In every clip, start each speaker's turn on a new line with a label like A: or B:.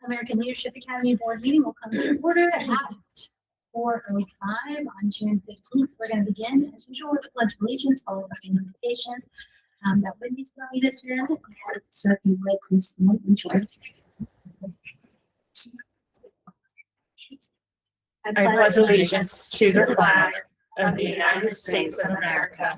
A: American Leadership Academy Board meeting will come to order at 4:05 on June 15th. We're going to begin, as usual, with the Pledge of Allegiance, followed by the invocation. That Whitney's going to lead us in. So if you would, please enjoy.
B: I pledge allegiance to the flag of the United States of America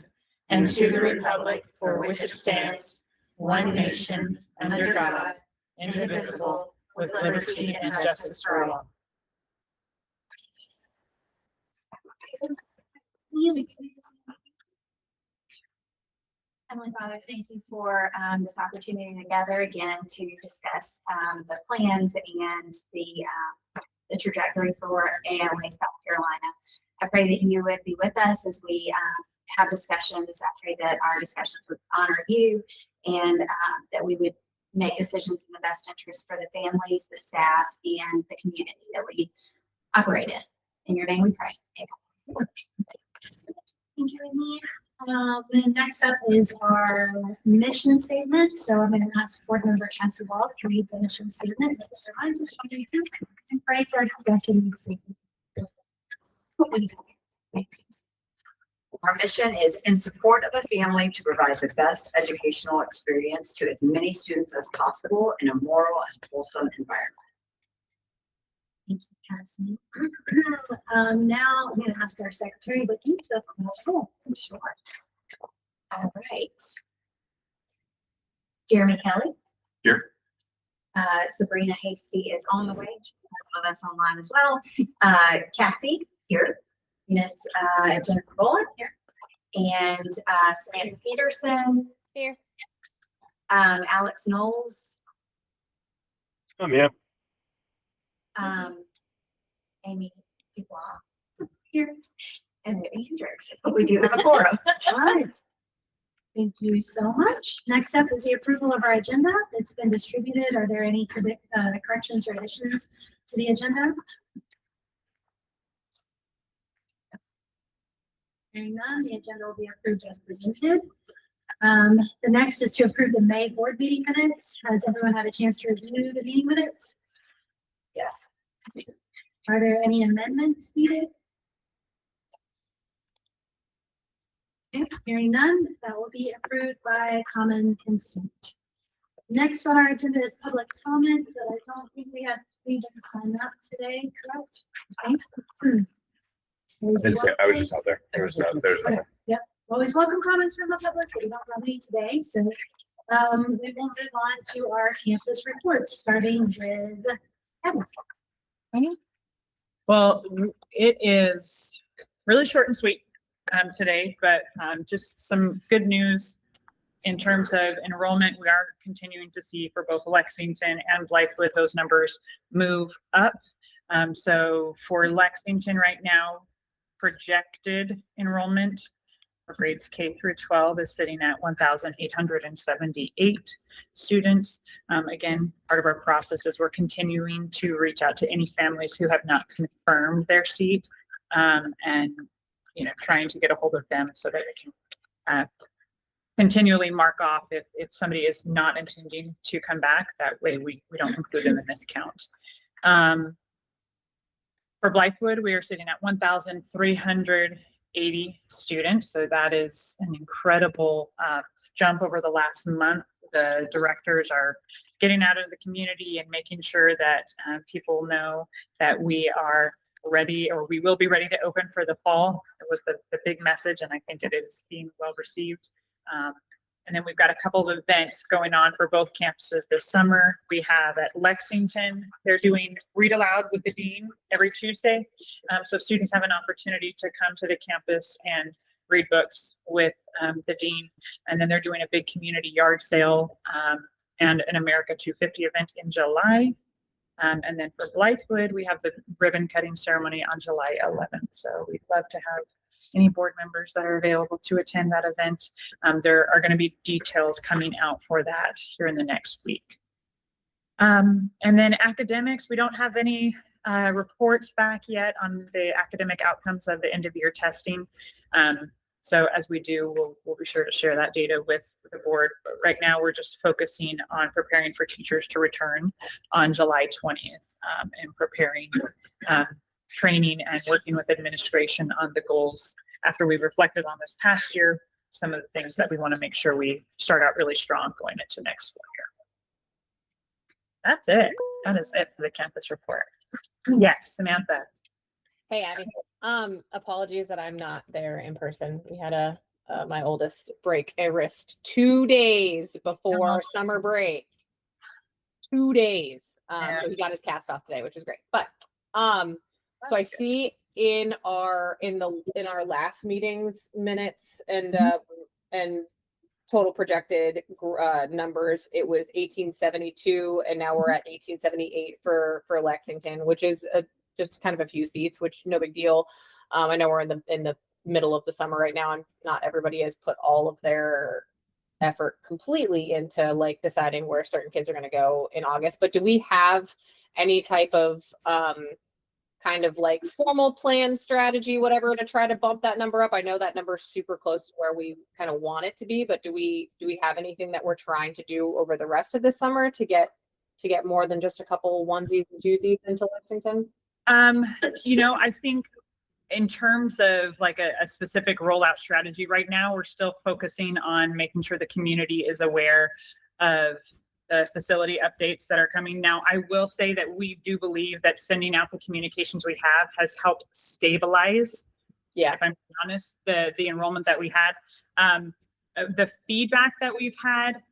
B: and to the republic for which it stands, one nation, under God, indivisible, with liberty and justice for all.
A: Music. Heavenly Father, thank you for this opportunity to gather again to discuss the plans and the trajectory for ALA South Carolina. I pray that you would be with us as we have discussions. I pray that our discussions would honor you and that we would make decisions in the best interest for the families, the staff, and the community that we operate in. In your name we pray. Amen. Thank you, Amy. The next up is our mission statement. So I'm going to ask Board Member Chancellor Wall to read the mission statement. This reminds us of the and pray for our conducting statement.
C: Our mission is in support of a family to provide the best educational experience to as many students as possible in a moral and wholesome environment.
A: Thank you, Cassie. Now I'm going to ask our secretary, Vicky, to call for sure. All right. Jeremy Kelly.
D: Here.
A: Sabrina Hasty is on the way. She's with us online as well. Cassie here. Miss Jennifer Bullock here. And Samantha Peterson.
E: Here.
A: Alex Knowles.
D: I'm here.
A: Amy Dubois here, and Whitney Hendricks. We do have a quorum. All right. Thank you so much. Next up is the approval of our agenda. It's been distributed. Are there any corrections or additions to the agenda? Hearing none, the agenda will be approved as presented. The next is to approve the May board meeting minutes. Has everyone had a chance to review the meeting minutes?
C: Yes.
A: Are there any amendments needed? Okay, hearing none, that will be approved by common consent. Next on our agenda is public comment, but I don't think we didn't sign up today, correct?
D: I was just out there. There's no.
A: Okay. Yep. Always welcome comments from the public. We don't have any today, so we will move on to our campus reports, starting with Evan.
B: Well, it is really short and sweet today, but just some good news in terms of enrollment. We are continuing to see for both Lexington and Blythewood those numbers move up. So for Lexington right now, projected enrollment for grades K through 12 is sitting at 1,878 students. Again, part of our process is we're continuing to reach out to any families who have not confirmed their seat, and trying to get a hold of them so that they can continually mark off if somebody is not intending to come back. That way we don't include them in this count. For Blythewood, we are sitting at 1,380 students. So that is an incredible jump over the last month. The directors are getting out into the community and making sure that people know that we are ready, or we will be ready to open for the fall. It was the big message, and I think it is being well received. And then we've got a couple of events going on for both campuses this summer. We have at Lexington, they're doing Read Aloud with the Dean every Tuesday. So students have an opportunity to come to the campus and read books with the Dean. And then they're doing a big community yard sale and an America 250 event in July. And then for Blythewood, we have the ribbon cutting ceremony on July 11th. So we'd love to have any board members that are available to attend that event. There are going to be details coming out for that here in the next week. And then academics, we don't have any reports back yet on the academic outcomes of the end of year testing. So as we do, we'll be sure to share that data with the board. But right now, we're just focusing on preparing for teachers to return on July 20th, and preparing training and working with administration on the goals after we've reflected on this past year, some of the things that we want to make sure we start out really strong going into next school year. That's it. That is it for the campus report. Yes, Samantha.
E: Hey, Abby. Apologies that I'm not there in person. We had my oldest break a wrist 2 days before summer break. 2 days. So he got his cast off today, which is great. But so I see in our last meeting's minutes and total projected numbers, it was 1872, and now we're at 1878 for Lexington, which is just kind of a few seats, which no big deal. I know we're in the middle of the summer right now, and not everybody has put all of their effort completely into like deciding where certain kids are going to go in August. But do we have any type of kind of like formal plan, strategy, whatever, to try to bump that number up? I know that number is super close to where we kind of want it to be, but do we have anything that we're trying to do over the rest of the summer to get more than just a couple onesies and twosies into Lexington?
B: I think in terms of like a specific rollout strategy right now, we're still focusing on making sure the community is aware of the facility updates that are coming. Now, I will say that we do believe that sending out the communications we have has helped stabilize, if I'm honest, the enrollment that we had. The feedback that we've had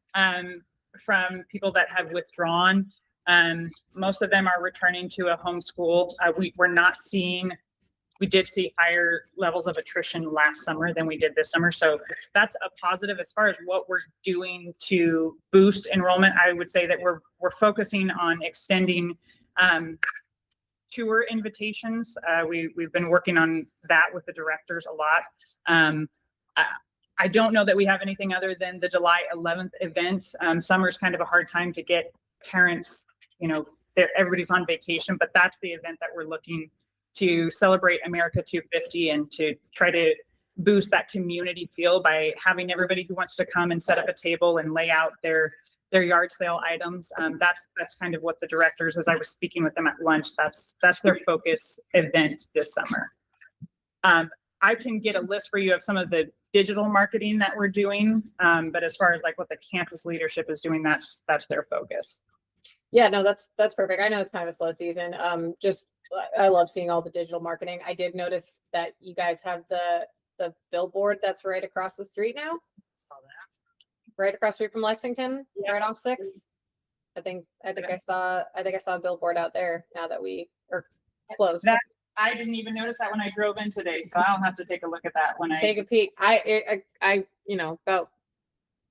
B: from people that have withdrawn, most of them are returning to a homeschool. We did see higher levels of attrition last summer than we did this summer. So that's a positive. As far as what we're doing to boost enrollment, I would say that we're focusing on extending tour invitations. We've been working on that with the directors a lot. I don't know that we have anything other than the July 11th event. Summer's kind of a hard time to get parents, everybody's on vacation, but that's the event that we're looking to celebrate America 250 and to try to boost that community feel by having everybody who wants to come and set up a table and lay out their yard sale items. That's kind of what the directors, as I was speaking with them at lunch, that's their focus event this summer. I can get a list for you of some of the digital marketing that we're doing, but as far as like what the campus leadership is doing, that's their focus.
E: Yeah, no, that's perfect. I know it's kind of a slow season. I love seeing all the digital marketing. I did notice that you guys have the billboard that's right across the street now.
B: Saw that.
E: Right across the street from Lexington, right off 6. I think I saw a billboard out there now that we are close.
B: I didn't even notice that when I drove in today, so I'll have to take a look at that when I
E: take a peek. I about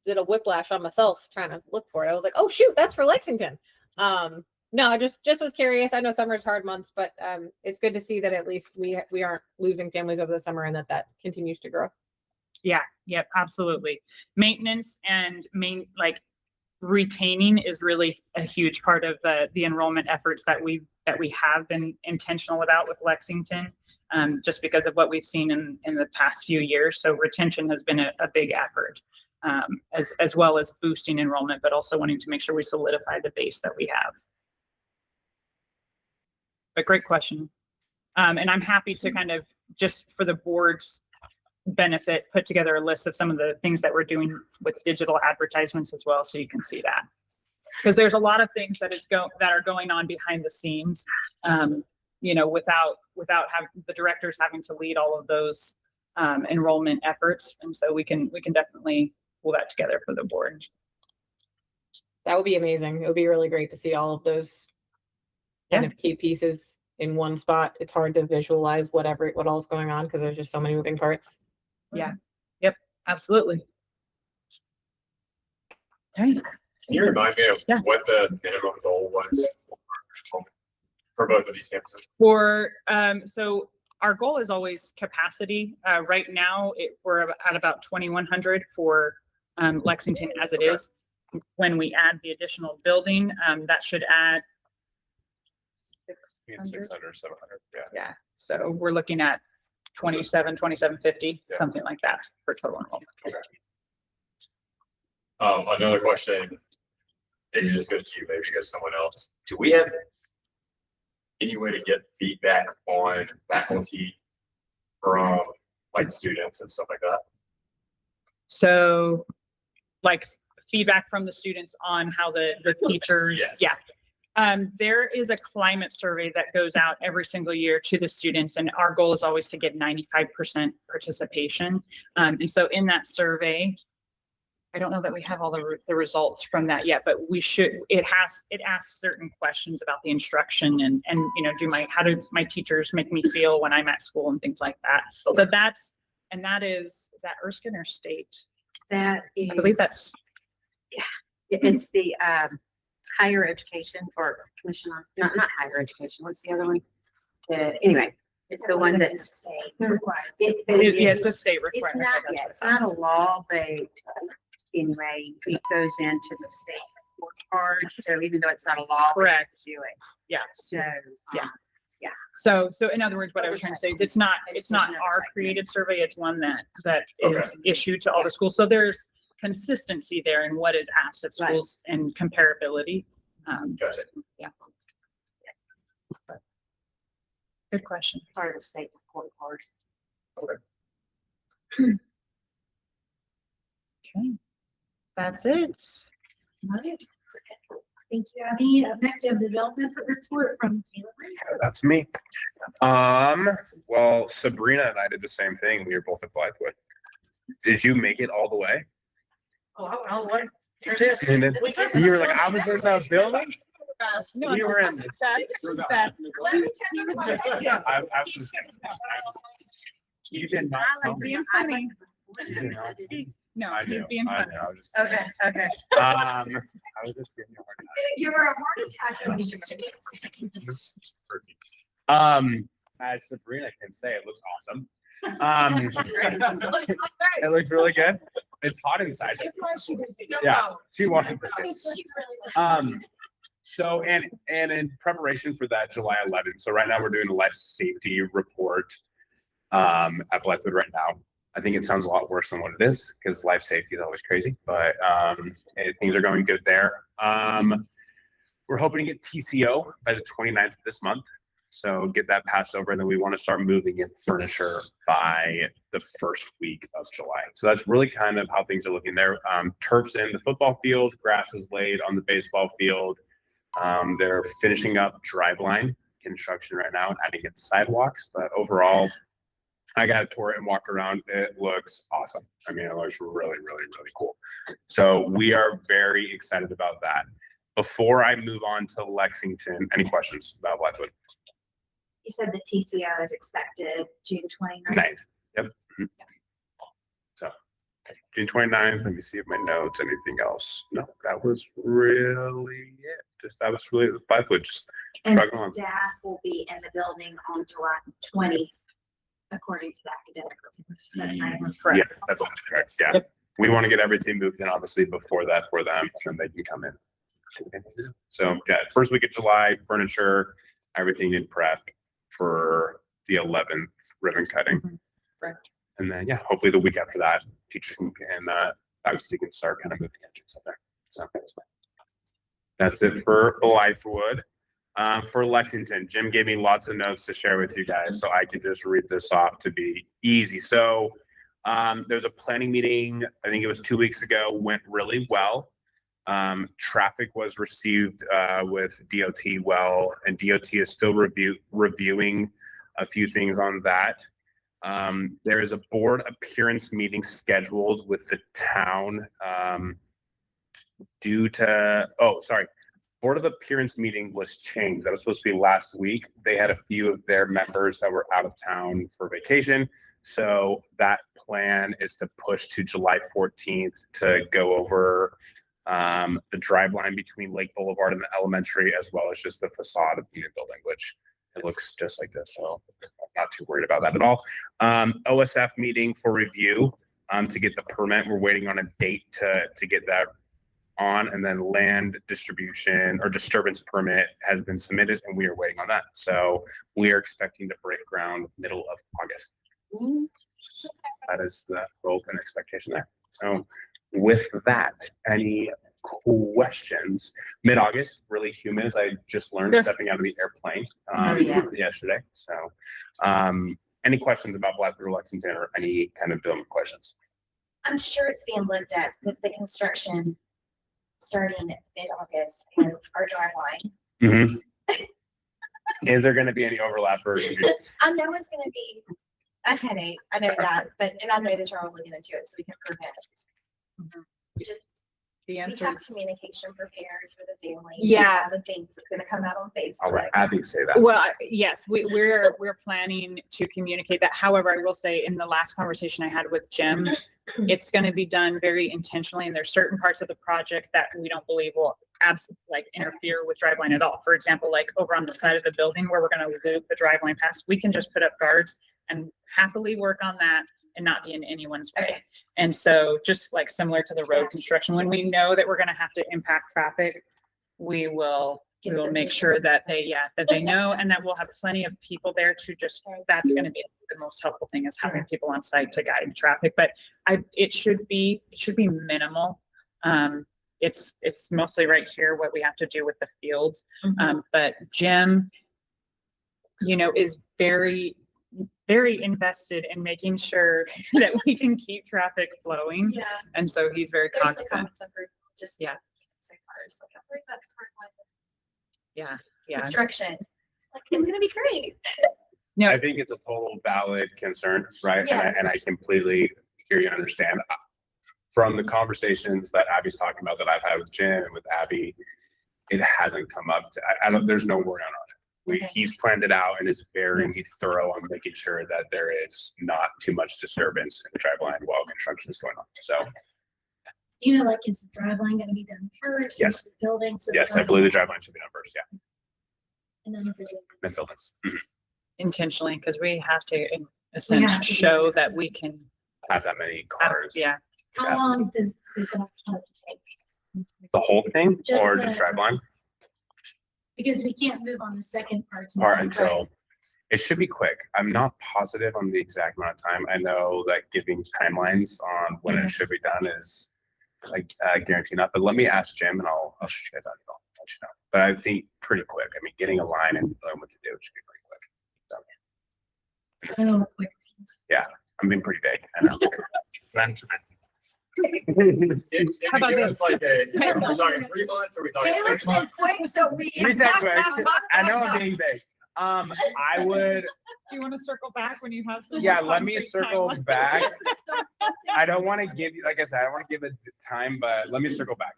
E: did a whiplash on myself trying to look for it. I was like, oh shoot, that's for Lexington. No, I just was curious. I know summer's hard months, but it's good to see that at least we aren't losing families over the summer and that continues to grow.
B: Yeah, yep, absolutely. Maintenance and retaining is really a huge part of the enrollment efforts that we have been intentional about with Lexington, just because of what we've seen in the past few years. So retention has been a big effort, as well as boosting enrollment, but also wanting to make sure we solidify the base that we have. But great question. And I'm happy to kind of, just for the board's benefit, put together a list of some of the things that we're doing with digital advertisements as well, so you can see that. Because there's a lot of things that are going on behind the scenes, without having the directors having to lead all of those enrollment efforts. And so we can definitely pull that together for the board.
E: That would be amazing. It would be really great to see all of those kind of key pieces in one spot. It's hard to visualize what all's going on because there's just so many moving parts.
B: Yeah. Yep. Absolutely. Okay.
D: Can you remind me of what the minimum goal was for both of these campuses?
B: So our goal is always capacity. Right now we're at about 2,100 for Lexington as it is. When we add the additional building, that should add
D: 600, 700.
B: Yeah. So we're looking at 2750,
D: Yeah.
B: something like that for total enrollment.
D: Another question, maybe just goes to you, maybe it goes to someone else. Do we have any way to get feedback on faculty from like students and stuff like that?
B: So like feedback from the students on how the teachers,
D: Yes.
B: yeah. There is a climate survey that goes out every single year to the students, and our goal is always to get 95% participation. And so in that survey, I don't know that we have all the results from that yet, but we should, it asks certain questions about the instruction and, you know, how do my teachers make me feel when I'm at school and things like that. So that is that Erskine or state?
F: That is,
B: I believe that's,
F: it's the higher education or commission on, not higher education. What's the other one? Anyway, it's the one that's
B: it's a state
F: it's
B: requirement.
F: not yet. It's not a law, but anyway, it goes into the state report card. So even though it's not a law, we have
B: Correct.
F: to do it.
B: Yeah.
F: So
B: Yeah. So in other words, what I was trying to say is it's not our created survey. It's one that is issued to all the schools. So there's consistency there in what is asked of schools and comparability.
D: Gotcha.
F: yeah,
B: Good question.
F: part of the state report card.
B: Okay. That's it.
G: Thank you, Abby. Next, we have development report from Taylor.
H: That's me. Well, Sabrina and I did the same thing. We were both at Blythewood. Did you make it all the way?
G: Oh, what? Here it is.
H: And then you were like, I was in that building.
B: No,
H: We were in.
B: that.
H: I was. You did not tell me.
B: Being funny.
H: You did not.
B: No,
H: I
B: he's
H: knew.
B: being
H: I
B: funny.
H: knew. I was just.
G: Okay, okay.
H: I was just giving you a hard time.
G: You were a heart attack.
H: As Sabrina can say, it looks awesome. It looked really good. It's hot inside. Yeah, she wanted to. So and in preparation for that July 11th. So right now we're doing a life safety report at Blythewood right now. I think it sounds a lot worse than what it is because life safety is always crazy, but things are going good there. We're hoping to get TCO by the 29th of this month. So get that passed over, and then we want to start moving in furniture by the first week of July. So that's really kind of how things are looking there. Turf's in the football field, grass is laid on the baseball field. They're finishing up driveline construction right now and adding in sidewalks, but overall, I got to tour it and walk around. It looks awesome. I mean, it looks really, really, really cool. So we are very excited about that. Before I move on to Lexington, any questions about Blythewood?
A: You said the TCO is expected June 29th.
H: Nice. Yep. Mhm. So June 29th. Let me see if my notes, anything else. No, that was really it. That was really Blythewood. Just
A: And
H: chugging on.
A: staff will be in the building on July 20th, according to the academic. That's right.
B: Correct.
H: Yeah, that's all correct. Yeah. We want to get everything moved in, obviously, before that for them, and they can come in. So yeah, first week of July, furniture, everything in prep for the 11th ribbon cutting.
B: Correct.
H: And then, yeah, hopefully the week after that, teachers can, obviously can start kind of moving edges up there. So that's it for Blythewood. For Lexington, Jim gave me lots of notes to share with you guys, so I can just read this off to be easy. So there's a planning meeting, I think it was 2 weeks ago, went really well. Traffic was received with DOT well, and DOT is still reviewing a few things on that. There is a board appearance meeting scheduled with the town due to, Board of Appearance meeting was changed. That was supposed to be last week. They had a few of their members that were out of town for vacation. So that plan is to push to July 14th to go over the drive line between Lake Boulevard and the elementary, as well as just the facade of the new building, which it looks just like this. So I'm not too worried about that at all. OSF meeting for review to get the permit. We're waiting on a date to get that on, and then land distribution or disturbance permit has been submitted and we are waiting on that. So we are expecting to break ground middle of August. That is the goal and expectation there. So with that, any questions? Mid-August, really humid, I just learned stepping out of the airplane yesterday. So any questions about Blackbird Lexington or any kind of development questions?
A: I'm sure it's being looked at with the construction starting in mid-August with our dry line.
H: Is there going to be any overlap for?
A: I know it's gonna be a headache. I know that, and I know that y'all are looking into it so we can prevent it. Just
B: The
A: we
B: answer
A: have
B: is,
A: communication prepared for the family.
B: Yeah.
A: The things that's gonna come out on
H: I'll
A: Facebook.
H: let Abby say that.
B: well, yes, we're planning to communicate that. However, I will say in the last conversation I had with Jim, it's going to be done very intentionally. And there's certain parts of the project that we don't believe will interfere with driveline at all. For example, like over on the side of the building where we're going to loop the driveline past, we can just put up guards and happily work on that and not be in anyone's way.
A: Okay.
B: And so just like similar to the road construction, when we know that we're going to have to impact traffic, we will make sure that they know, and that we'll have plenty of people there to that's going to be the most helpful thing, is having people on site to guide traffic. But it should be minimal. It's mostly right here what we have to do with the fields. But Jim, is very, very invested in making sure that we can keep traffic flowing.
A: Yeah.
B: And so he's very
A: There's the
B: cognizant.
A: comments I've heard just
B: Yeah.
A: so far. It's like, I've heard that's part of
B: Yeah.
A: construction. Like, it's gonna be great.
B: No,
H: I think it's a total valid concern, right?
A: Yeah.
H: And I completely hear you and understand. From the conversations that Abby's talking about that I've had with Jim and with Abby, it hasn't come up. There's no worry on it. He's planned it out and is very thorough on making sure that there is not too much disturbance in the driveline while construction is going on. So
G: Is the drive line gonna be done first?
H: Yes.
G: The building. So
H: yes, I believe the driveline should be done first. Yeah,
G: And then the building.
H: then buildings.
B: intentionally, because we have to, in a sense,
G: have to do
B: show
G: that.
B: that we can
H: Have that many cars.
B: yeah.
G: How long does it have to take?
H: The whole thing
G: Just
H: or
G: the-
H: just driveline
G: Because we can't move on the second part.
H: part until it should be quick. I'm not positive on the exact amount of time. I know that giving timelines on when it should be done is like guaranteed not, but let me ask Jim and I'll shoot you guys out. I'll let you know. But I think pretty quick. I mean, getting a line and knowing what to do should be pretty quick. So,
G: Oh, quick.
H: I'm being pretty big. I know.
B: How about this?
D: Like are we talking 3 months? Are we talking
C: Taylor
D: 6
C: said
D: months?
C: quick, so we.
H: You said quick. I know I'm being big. I would,
B: Do you want to circle back when you have some?
H: yeah,
B: more
H: let me
B: concrete
H: circle
B: timeline?
H: back. I don't want to give you, like I said, I don't want to give it time, but let me circle back.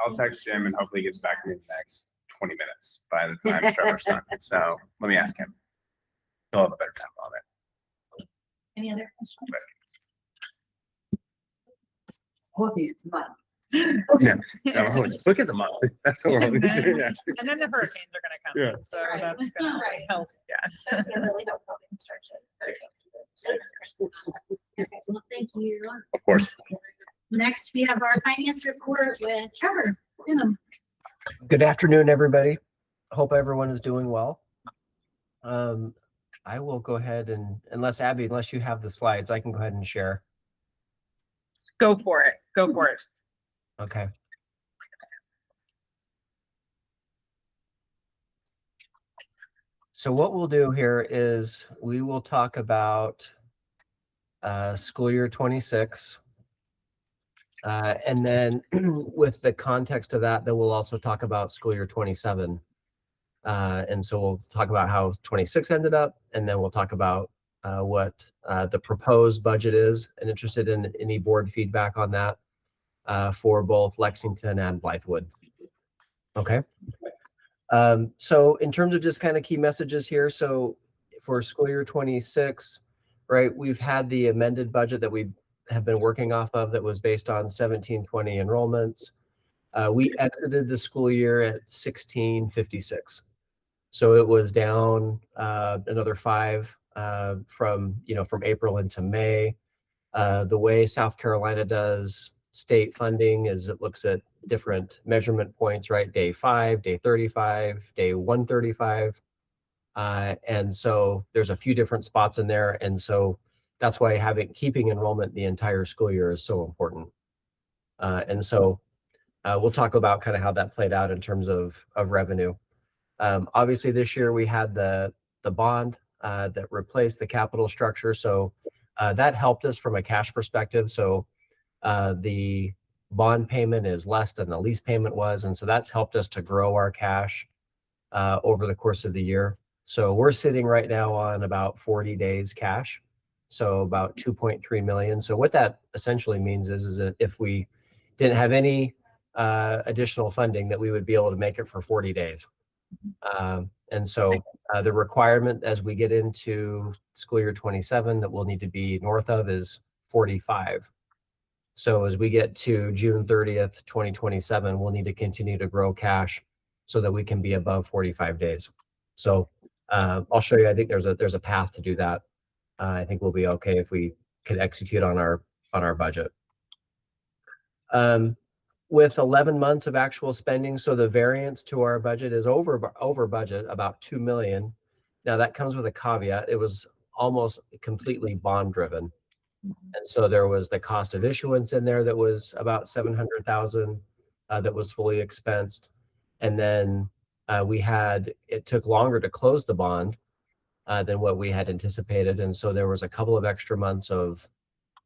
H: I'll text Jim and hopefully he gets back to me in the next 20 minutes by the time Trevor's done. So let me ask him. He'll have a better time on it.
G: Any other questions?
H: Yeah. No, look at the month. That's what we're
B: And then-
H: doing.
B: And then the hurricanes are gonna come.
H: Yeah.
B: So
A: Right.
B: that's gonna
A: Right.
B: help. Yeah.
A: That's gonna really help with construction.
G: Okay, well, thank you.
H: Of course.
G: Next, we have our finance report with Trevor.
I: Good afternoon, everybody. Hope everyone is doing well. I will go ahead and, unless you have the slides, I can go ahead and share.
B: Go for it. Go for it.
I: Okay. So what we'll do here is we will talk about school year 26. And then with the context of that, then we'll also talk about school year 27. And so we'll talk about how 26 ended up, and then we'll talk about what the proposed budget is, and interested in any board feedback on that for both Lexington and Blythewood. Okay. So in terms of just kind of key messages here, so for school year 26, right, we've had the amended budget that we have been working off of that was based on 1720 enrollments. We exited the school year at 1656. So it was down another 5 from April into May. The way South Carolina does state funding is it looks at different measurement points, right? Day 5, day 35, day 135. And so there's a few different spots in there. And so that's why keeping enrollment the entire school year is so important. And so we'll talk about kind of how that played out in terms of revenue. Obviously, this year we had the bond that replaced the capital structure. So that helped us from a cash perspective. So the bond payment is less than the lease payment was. And so that's helped us to grow our cash over the course of the year. So we're sitting right now on about 40 days cash. So about 2.3 million. So what that essentially means is that if we didn't have any additional funding, that we would be able to make it for 40 days. And so the requirement as we get into school year 27 that we'll need to be north of is 45. So as we get to June 30th, 2027, we'll need to continue to grow cash so that we can be above 45 days. So I'll show you, I think there's a path to do that. I think we'll be okay if we can execute on our budget. With 11 months of actual spending, so the variance to our budget is over budget, about 2 million. Now that comes with a caveat. It was almost completely bond driven. And so there was the cost of issuance in there that was about 700,000 that was fully expensed. And then it took longer to close the bond than what we had anticipated. And so there was a couple of extra months of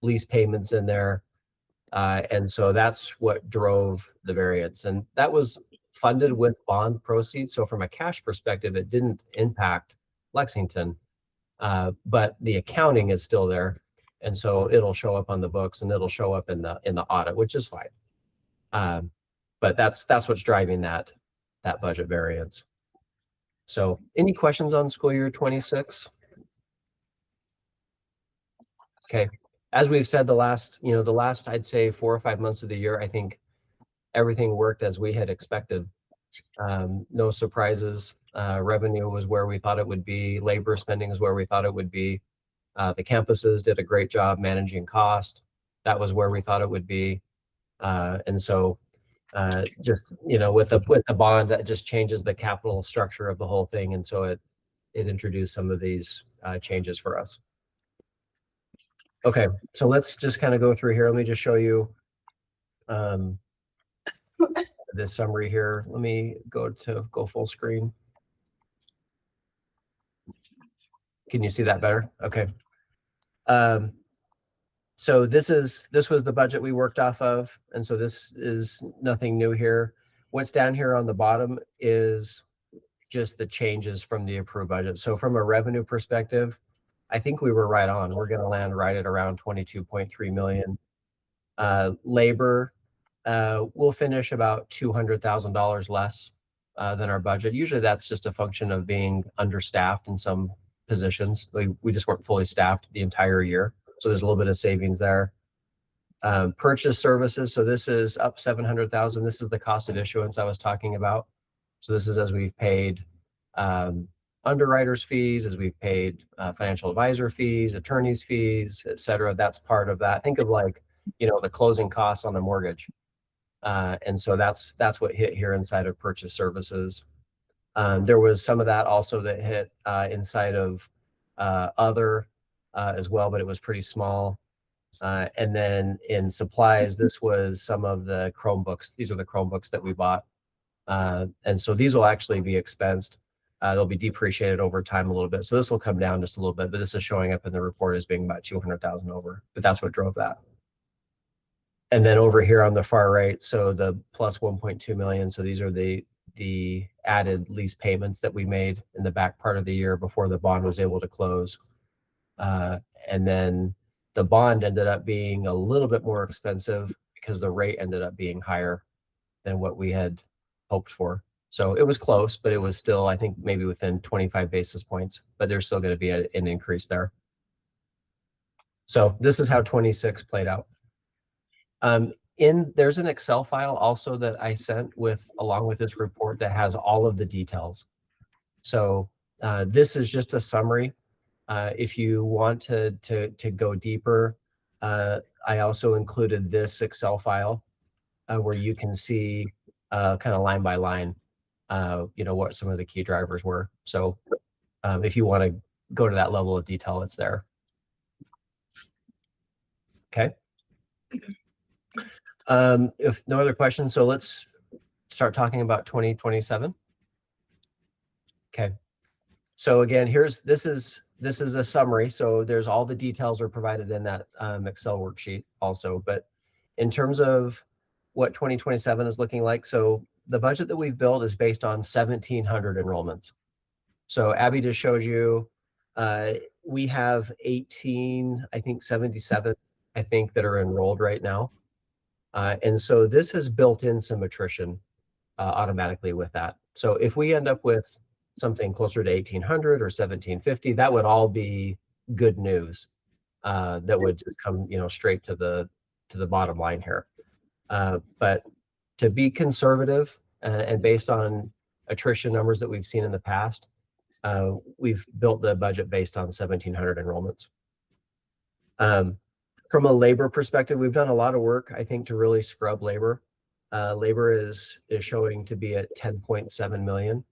I: lease payments in there. And so that's what drove the variance. And that was funded with bond proceeds. So from a cash perspective, it didn't impact Lexington, but the accounting is still there. And so it'll show up on the books and it'll show up in the audit, which is fine. But that's what's driving that budget variance. So any questions on school year 26? Okay. As we've said, the last, I'd say 4 or 5 months of the year, I think everything worked as we had expected. No surprises. Revenue was where we thought it would be. Labor spending is where we thought it would be. The campuses did a great job managing cost. That was where we thought it would be. And so just, with the bond, that just changes the capital structure of the whole thing. And so it introduced some of these changes for us. Okay, so let's just kind of go through here. Let me just show you this summary here. Let me go full screen. Can you see that better? Okay. So this was the budget we worked off of. And so this is nothing new here. What's down here on the bottom is just the changes from the approved budget. So from a revenue perspective, I think we were right on. We're going to land right at around 22.3 million. Labor, we'll finish about $200,000 less than our budget. Usually that's just a function of being understaffed in some positions. We just weren't fully staffed the entire year. So there's a little bit of savings there. Purchase services. So this is up 700,000. This is the cost of issuance I was talking about. So this is as we've paid underwriters fees, as we've paid financial advisor fees, attorneys fees, et cetera. That's part of that. Think of the closing costs on the mortgage. And so that's what hit here inside of purchase services. There was some of that also that hit inside of other as well, but it was pretty small. And then in supplies, this was some of the Chromebooks. These are the Chromebooks that we bought. And so these will actually be expensed. They'll be depreciated over time a little bit. So this will come down just a little bit, but this is showing up in the report as being about 200,000 over, but that's what drove that. And then over here on the far right, so the plus 1.2 million. So these are the added lease payments that we made in the back part of the year before the bond was able to close. And then the bond ended up being a little bit more expensive because the rate ended up being higher than what we had hoped for. So it was close, but it was still, I think, maybe within 25 basis points, but there's still going to be an increase there. So this is how 26 played out. There's an Excel file also that I sent along with this report that has all of the details. So this is just a summary. If you want to go deeper, I also included this Excel file where you can see kind of line by line, what some of the key drivers were. So if you want to go to that level of detail, it's there. Okay. If no other questions, so let's start talking about 2027. Okay. So again, this is a summary. So there's all the details are provided in that Excel worksheet also. But in terms of what 2027 is looking like, so the budget that we've built is based on 1,700 enrollments. So Abby just showed you, we have 77, I think, that are enrolled right now. And so this has built in some attrition automatically with that. So if we end up with something closer to 1,800 or 1,750, that would all be good news. That would just come, straight to the bottom line here. But to be conservative and based on attrition numbers that we've seen in the past, we've built the budget based on 1,700 enrollments. From a labor perspective, we've done a lot of work, I think, to really scrub labor. Labor is showing to be at 10.7 million.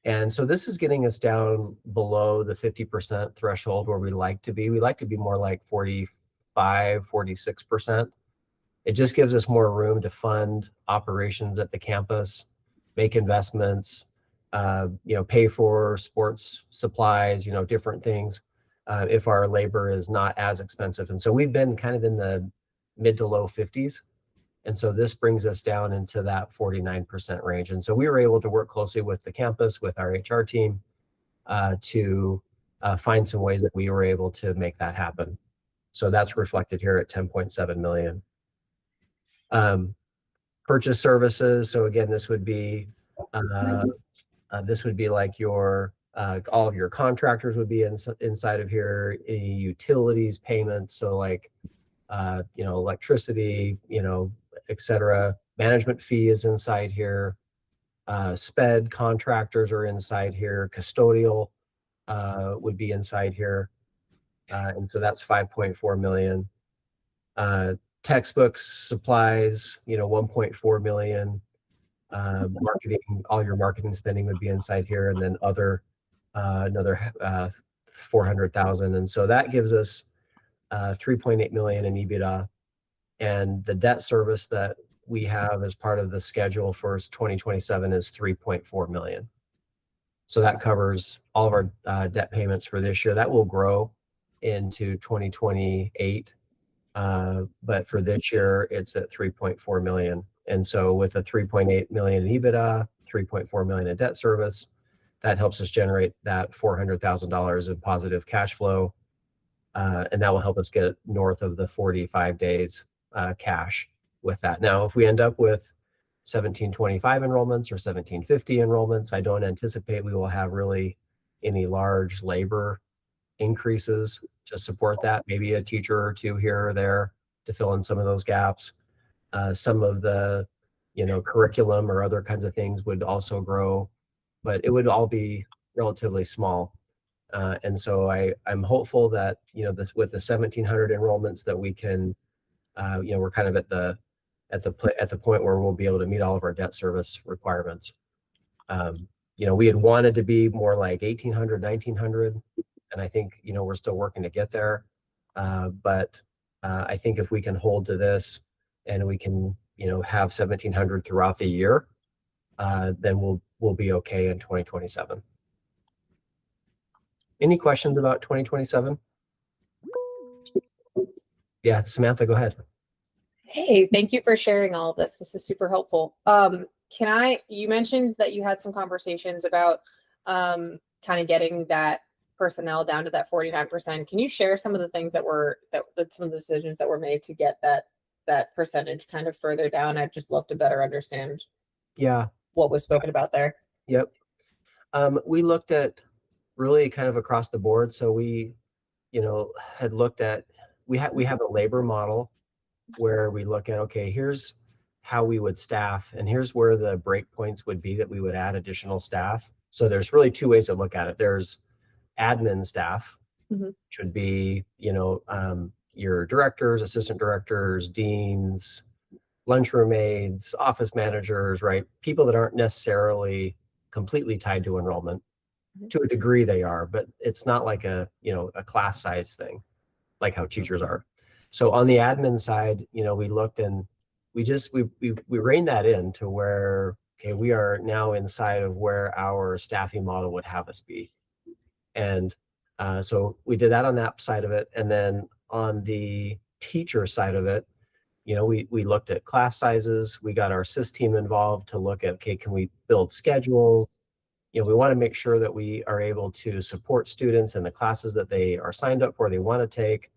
I: And so this is getting us down below the 50% threshold where we like to be. We like to be more like 45, 46%. It just gives us more room to fund operations at the campus, make investments, pay for sports supplies, different things, if our labor is not as expensive. And so we've been kind of in the mid to low 50s. And so this brings us down into that 49% range. And so we were able to work closely with the campus, with our HR team, to find some ways that we were able to make that happen. So that's reflected here at 10.7 million. Purchase services. So again, this would be like your all of your contractors would be inside of here. Any utilities payments. So like electricity, etc. Management fee is inside here. SPED contractors are inside here. Custodial would be inside here. And so that's 5.4 million. Textbooks, supplies, 1.4 million. Marketing, all your marketing spending would be inside here, and then other, another 400,000. And so that gives us 3.8 million in EBITDA. And the debt service that we have as part of the schedule for 2027 is 3.4 million. So that covers all of our debt payments for this year. That will grow into 2028. But for this year, it's at 3.4 million. And so with a 3.8 million in EBITDA, 3.4 million in debt service, that helps us generate that $400,000 of positive cash flow. And that will help us get north of the 45 days cash with that. Now, if we end up with 1,725 enrollments or 1,750 enrollments, I don't anticipate we will have really any large labor increases to support that. Maybe a teacher or two here or there to fill in some of those gaps. Some of the, curriculum or other kinds of things would also grow, but it would all be relatively small. And so I'm hopeful that, this with the 1,700 enrollments that we can, we're kind of at the point where we'll be able to meet all of our debt service requirements. We had wanted to be more like 1,800, 1,900, and I think, we're still working to get there. But I think if we can hold to this and we can, have 1,700 throughout the year, then we'll be okay in 2027. Any questions about 2027? Yeah, Samantha, go ahead.
E: Hey, thank you for sharing all of this. This is super helpful. You mentioned that you had some conversations about kind of getting that personnel down to that 49%. Can you share some of the things some of the decisions that were made to get that percentage kind of further down? I'd just love to better understand what was spoken about there.
I: Yep. We looked at really kind of across the board. So we, had looked at, we have a labor model where we look at, okay, here's how we would staff, and here's where the break points would be that we would add additional staff. So there's really two ways to look at it. There's admin staff, which would be, your directors, assistant directors, deans, lunchroom aides, office managers, right? People that aren't necessarily completely tied to enrollment. To a degree they are, but it's not like a class size thing, like how teachers are. So on the admin side, we looked and we reined that in to where, okay, we are now inside of where our staffing model would have us be. And so we did that on that side of it. And then on the teacher side of it, we looked at class sizes. We got our SIS team involved to look at, okay, can we build schedules? We want to make sure that we are able to support students in the classes that they are signed up for, they want to take.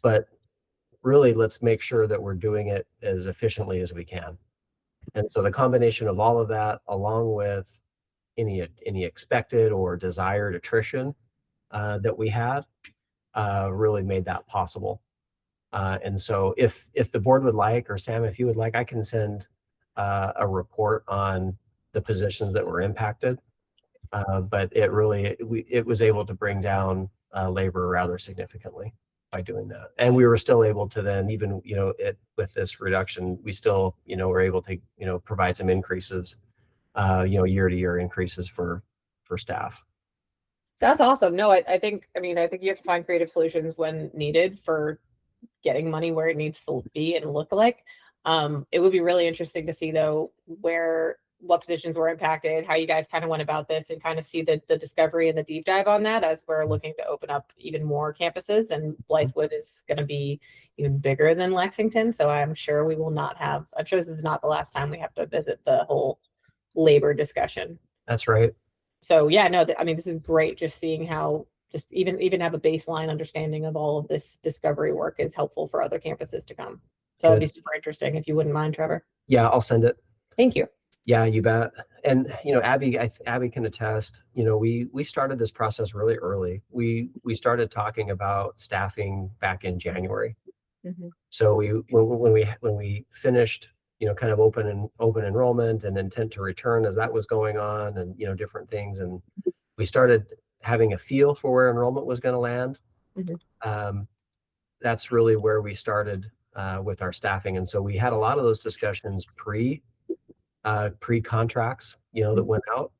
I: But really, let's make sure that we're doing it as efficiently as we can. And so the combination of all of that, along with any expected or desired attrition that we had, really made that possible. And so if the board would like, or Sam, if you would like, I can send a report on the positions that were impacted. But it was able to bring down labor rather significantly by doing that. And we were still able to then, even, with this reduction, we still, were able to, provide some increases, year to year increases for staff.
E: That's awesome. No, I think you have to find creative solutions when needed for getting money where it needs to be and look like. It would be really interesting to see though what positions were impacted, how you guys kind of went about this, and kind of see the discovery and the deep dive on that as we're looking to open up even more campuses. And Blythewood is going to be even bigger than Lexington. So I'm sure I'm sure this is not the last time we have to visit the whole labor discussion.
I: That's right.
E: So yeah, no, this is great. Just seeing how just even have a baseline understanding of all of this discovery work is helpful for other campuses to come. So that'd be super interesting if you wouldn't mind, Trevor.
I: Yeah, I'll send it.
E: Thank you.
I: Yeah, you bet. And Abby can attest. We started this process really early. We started talking about staffing back in January.
E: Mm-hmm.
I: So when we finished, kind of open enrollment and intent to return as that was going on, and different things, and we started having a feel for where enrollment was going to land. Mm-hmm. That's really where we started with our staffing, and so we had a lot of those discussions pre-contracts, that went out.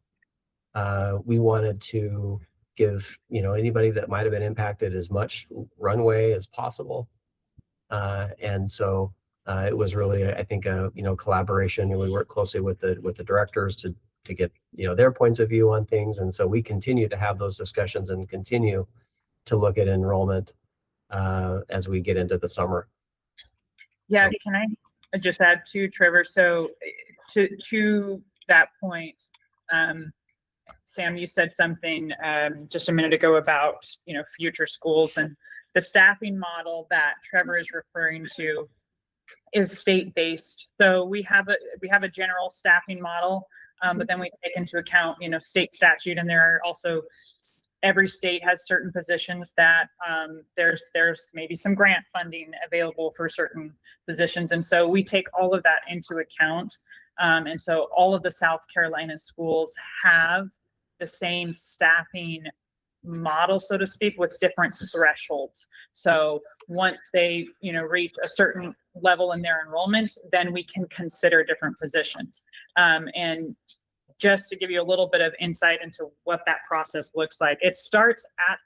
I: We wanted to give, anybody that might have been impacted as much runway as possible. And so it was really, I think, collaboration, and we worked closely with the directors to get, their points of view on things. And so we continue to have those discussions and continue to look at enrollment as we get into the summer.
B: Yeah, so, can I just add to Trevor? So to that point, Sam, you said something just a minute ago about future schools, and the staffing model that Trevor is referring to is state-based. So we have a general staffing model, but then we take into account state statute, and there are also every state has certain positions that there's maybe some grant funding available for certain positions, and so we take all of that into account. And so all of the South Carolina schools have the same staffing model, so to speak, with different thresholds. So once they, reach a certain level in their enrollment, then we can consider different positions. And just to give you a little bit of insight into what that process looks like, it starts at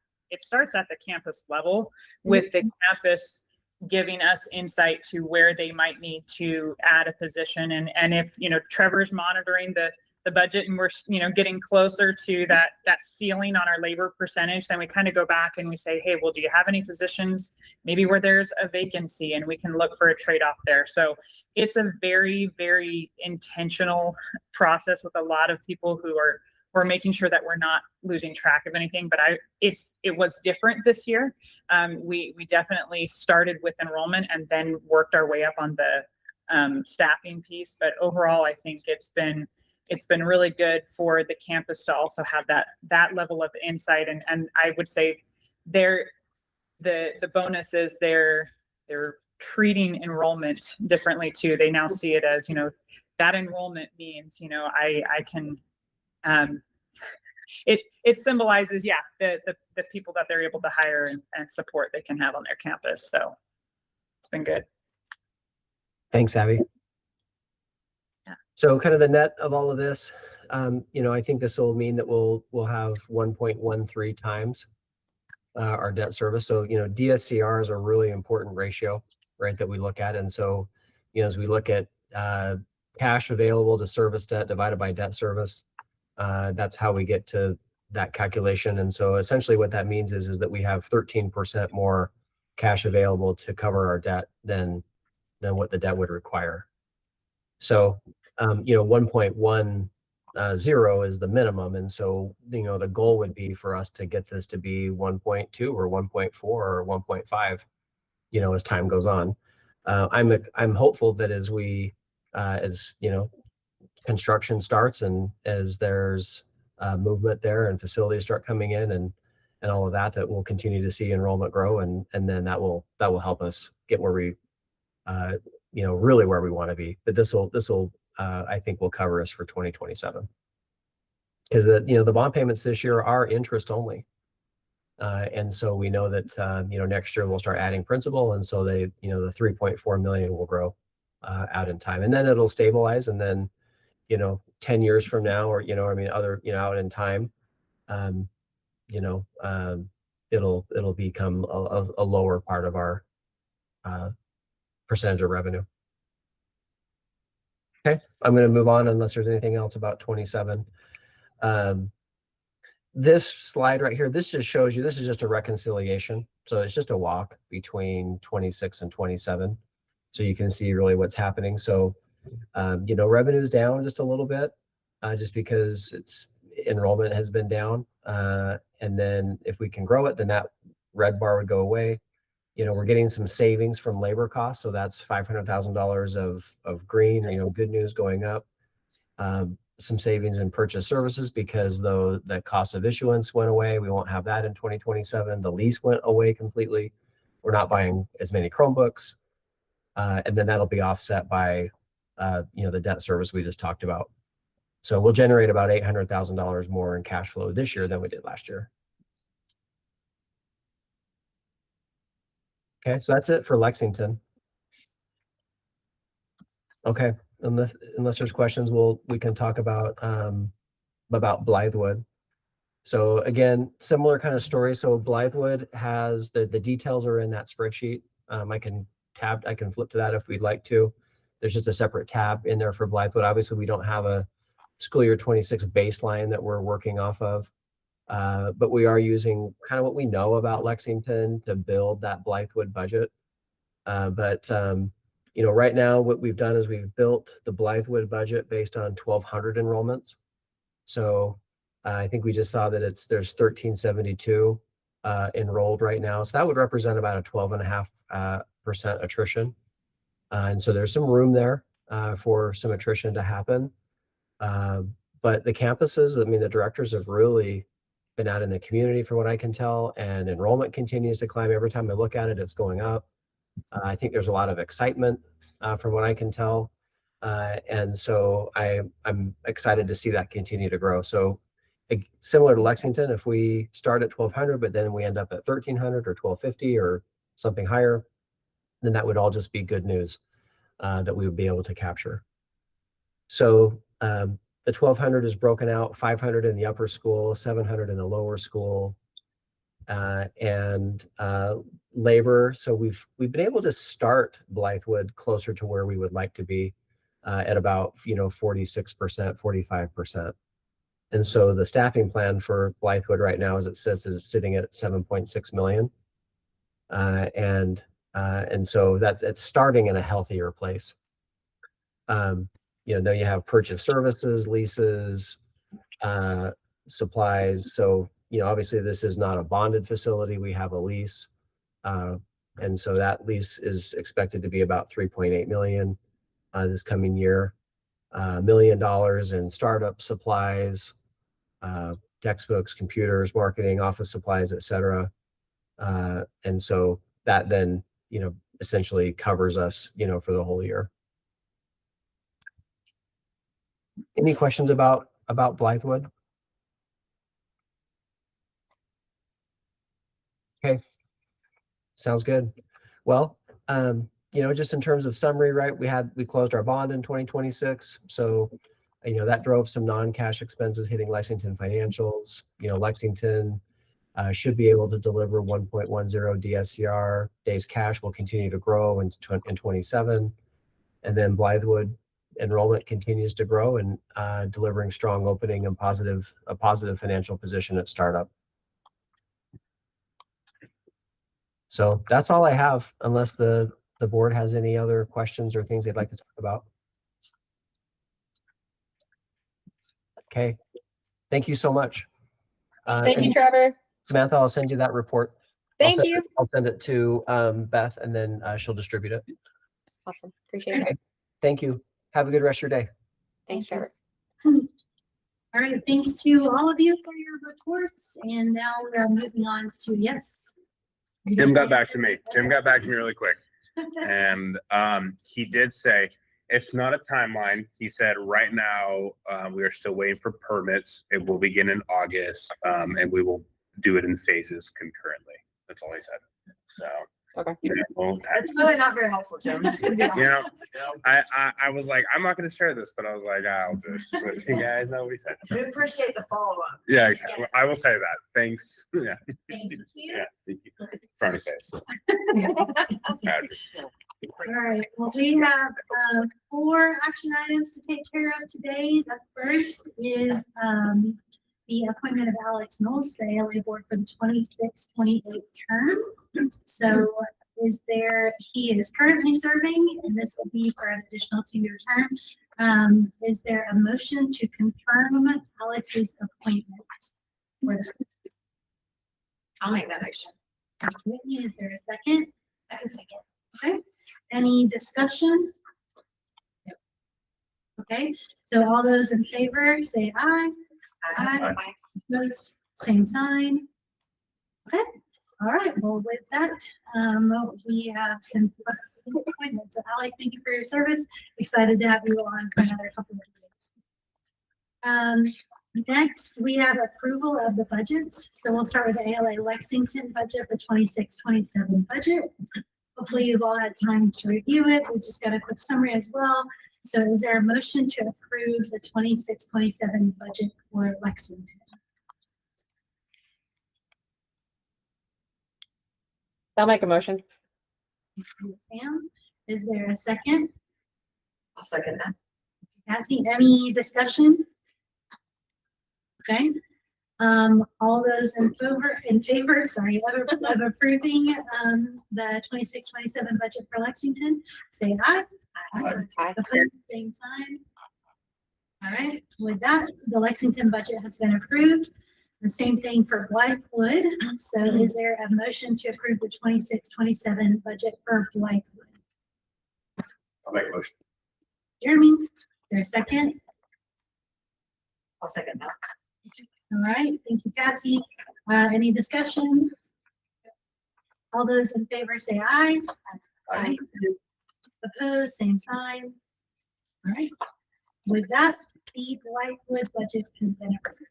B: the campus level, with the campus giving us insight to where they might need to add a position. And if, Trevor's monitoring the budget and we're, getting closer to that ceiling on our labor percentage, then we kind of go back and we say, hey, well, do you have any positions maybe where there's a vacancy, and we can look for a trade-off there. So it's a very, very intentional process with a lot of people who are we're making sure that we're not losing track of anything. But it was different this year. We definitely started with enrollment and then worked our way up on the staffing piece. But overall, I think it's been really good for the campus to also have that level of insight. And I would say the bonus is they're treating enrollment differently too. They now see it as, that enrollment means, I can, it symbolizes, the people that they're able to hire and support they can have on their campus. So it's been good.
I: Thanks, Abby.
B: Yeah.
I: So kind of the net of all of this, I think this will mean that we'll have 1.13 times our debt service. So, DSCR is a really important ratio, right, that we look at. And so, as we look at cash available to service debt divided by debt service, that's how we get to that calculation. And so essentially what that means is that we have 13% more cash available to cover our debt than what the debt would require. So, 1.10 is the minimum. And so, the goal would be for us to get this to be 1.2 or 1.4 or 1.5, as time goes on. I'm hopeful that as construction starts and as there's movement there and facilities start coming in and all of that, that we'll continue to see enrollment grow, and then that will help us get where we really where we want to be. But this will I think will cover us for 2027, because the bond payments this year are interest only, and so we know that next year we'll start adding principal, and so the 3.4 million will grow out in time, and then it'll stabilize, and then 10 years from now, or out in time, it'll become a lower part of our percentage of revenue. Okay, I'm going to move on unless there's anything else about 27. This slide right here, this just shows you, this is just a reconciliation. So it's just a walk between 26 and 27. So you can see really what's happening. So, revenue is down just a little bit, just because enrollment has been down. And then if we can grow it, then that red bar would go away. We're getting some savings from labor costs. So that's $500,000 of green, good news going up. Some savings in purchase services because the cost of issuance went away. We won't have that in 2027. The lease went away completely. We're not buying as many Chromebooks. And then that'll be offset by, the debt service we just talked about. So we'll generate about $800,000 more in cash flow this year than we did last year. Okay, so that's it for Lexington. Okay, unless there's questions, we can talk about Blythewood. So again, similar kind of story. So Blythewood has the details are in that spreadsheet. I can flip to that if we'd like to. There's just a separate tab in there for Blythewood. Obviously, we don't have a school year 26 baseline that we're working off of. But we are using kind of what we know about Lexington to build that Blythewood budget. Right now what we've done is we've built the Blythewood budget based on 1,200 enrollments. So I think we just saw that there's 1,372 enrolled right now. So that would represent about a 12.5% attrition. And so there's some room there for some attrition to happen. But the campuses, the directors have really been out in the community from what I can tell, and enrollment continues to climb. Every time I look at it, it's going up. I think there's a lot of excitement from what I can tell. And so I'm excited to see that continue to grow. So similar to Lexington, if we start at 1,200, but then we end up at 1,300 or 1,250 or something higher, then that would all just be good news that we would be able to capture. So the 1,200 is broken out, 500 in the upper school, 700 in the lower school, and labor. So we've been able to start Blythewood closer to where we would like to be at about 46%, 45%. And so the staffing plan for Blythewood right now, as it sits, is sitting at 7.6 million, and so it's starting in a healthier place. Then you have purchase services, leases, supplies. So, obviously this is not a bonded facility. We have a lease. And so that lease is expected to be about 3.8 million this coming year. $1 million in startup supplies, textbooks, computers, marketing, office supplies, etc. And so that then, essentially covers us, for the whole year. Any questions about Blythewood? Okay, sounds good. Well, just in terms of summary, right? We closed our bond in 2026, so that drove some non-cash expenses hitting Lexington financials. Lexington should be able to deliver 1.10 DSCR. Days cash will continue to grow in 27. And then Blythewood enrollment continues to grow and delivering strong opening and a positive financial position at startup. So that's all I have, unless the board has any other questions or things they'd like to talk about. Okay, thank you so much.
E: Thank you,
I: and
E: Trevor.
I: Samantha, I'll send you that report.
E: Thank you.
I: I'll send it to Beth, and then she'll distribute it.
E: Awesome. Appreciate it.
I: Okay. Thank you. Have a good rest of your day.
E: Thanks, Trevor.
G: All right, thanks to all of you for your reports, and now we're moving on to, yes.
H: Jim got back to me. Jim got back to me really quick. And he did say, it's not a timeline. He said, right now, we are still waiting for permits. It will begin in August, and we will do it in phases concurrently. That's all he said. So.
E: Okay.
H: You know,
C: That's really not very helpful, Jim.
H: I was like, I'm not going to share this, but I was like, I'll just let you guys know what he said.
C: We appreciate the follow-up.
H: Yeah, exactly. I will say that. Thanks. Yeah.
A: Thank you.
H: Yeah. Thank you. Front of face.
G: All right, well, we have 4 action items to take care of today. The first is the appointment of Alex Knowles, the ALA board for the 26-28 term. So he is currently serving, and this will be for an additional 2-year term. Is there a motion to confirm Alex's appointment?
C: I'll make that motion.
G: Whitney, is there a second? Okay, any discussion? Okay, so all those in favor say aye. Aye. Opposed, same sign. Okay, all right, well, with that, we have confirmed appointments. So Ally, thank you for your service. Excited to have you on for another couple of years. Next, we have approval of the budgets. So we'll start with the ALA Lexington budget, the 26-27 budget. Hopefully you've all had time to review it. We just got a quick summary as well. So is there a motion to approve the 26-27 budget for Lexington?
E: I'll make a motion.
G: Sam, is there a second?
C: I'll second that.
G: Patsy, any discussion? Okay, all those in favor, of approving the 26-27 budget for Lexington, say aye.
E: Aye.
G: Opposed, same sign. All right, with that, the Lexington budget has been approved. The same thing for Blythewood. So is there a motion to approve the 26-27 budget for Blythewood?
D: I'll make a motion.
G: Jeremy, is there a second?
C: I'll second that.
G: All right, thank you, Patsy. Any discussion? All those in favor say aye.
C: Aye.
G: Opposed, same sign. All right, with that, the Blythewood budget has been approved.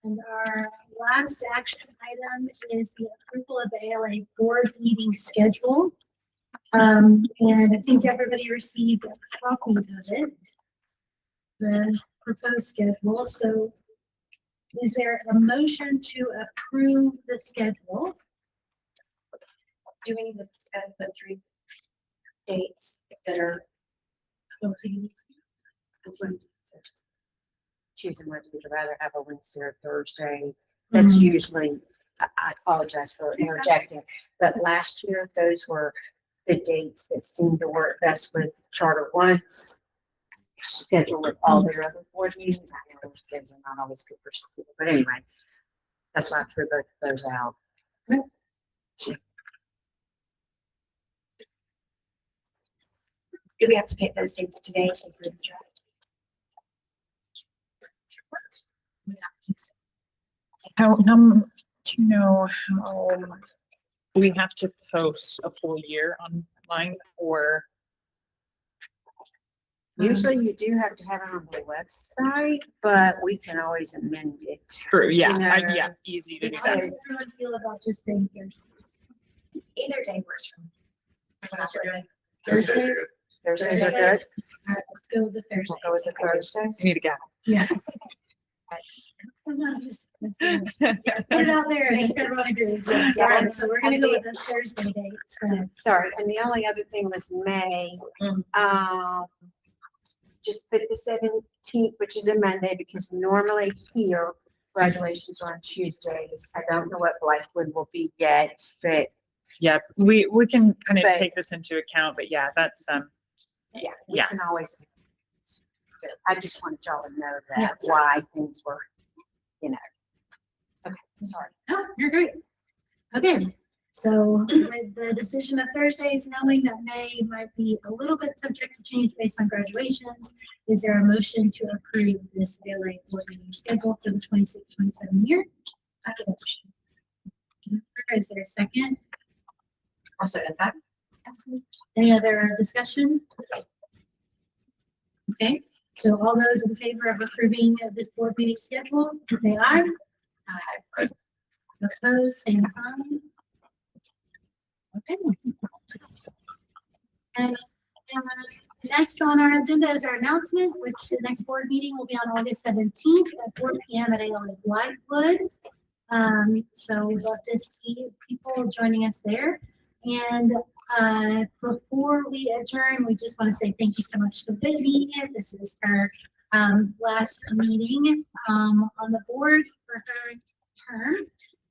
G: And our last action item is the approval of the ALA board meeting schedule. And I think everybody received a copy of it, the proposed schedule. So is there a motion to approve the schedule?
A: Do we need to discuss the 3 dates that are
F: Choosing whether you'd rather have a Wednesday or Thursday. That's usually, I apologize for interjecting, but last year, those were the dates that seemed to work best with Charter One's schedule with all their other board meetings. I know those things are not always good for some people, but anyway, that's why I threw both of those out.
A: Do we have to pick those dates today to approve the draft?
B: How do you know how we have to post a full year online, or?
F: Usually you do have to have it on the website, but we can always amend it.
B: True, yeah,
F: You know,
B: yeah, easy to do
G: How
B: that.
G: does everyone feel about just saying Thursdays?
A: Either day works for me.
D: Thursdays are good.
F: Thursdays are good.
G: All right, let's go with the
F: We'll go with the
G: Thursdays.
F: Thursdays.
B: You need to go.
G: Yeah. I'm not just put it out there and everyone agrees. Yes. All right, so we're gonna go with the Thursday date. So,
F: Sorry, and the only other thing was May. Just put the 17th, which is a Monday, because normally here graduations are on Tuesdays. I don't know what Blackwood will be yet, but
B: Yeah, we can kind of
F: But-
B: take this into account, but yeah, that's,
F: yeah, we
B: Yeah.
F: can always. I just wanted y'all to know that why things were, Okay, sorry.
G: no, you're great. Okay, so with the decision of Thursdays, knowing that May might be a little bit subject to change based on graduations, is there a motion to approve this ALA board meeting schedule for the 26-27 year? I have a motion. Is there a second?
C: I'll say that.
G: Any other discussion? Okay, so all those in favor of approving this board meeting schedule, say aye.
C: Aye.
G: Opposed, same sign. Okay. And next on our agenda is our announcement, which the next board meeting will be on August 17th at 4 p.m. at ALASC Blackwood. So we'd love to see people joining us there. And before we adjourn, we just want to say thank you so much to Vicky. This is her last meeting on the board for her term.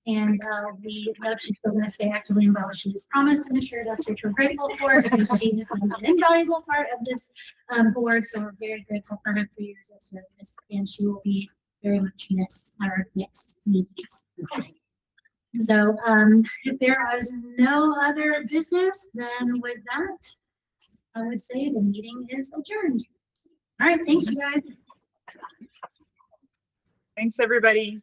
G: And we know she's still going to stay actively involved. She has promised and assured us, which we're grateful for. So she is an invaluable part of this board. So we're very grateful for her 3 years of service. And she will be very much missed at our next meetings. So if there is no other business, then with that, I would say the meeting is adjourned. All right, thanks, you guys.
B: thanks, everybody.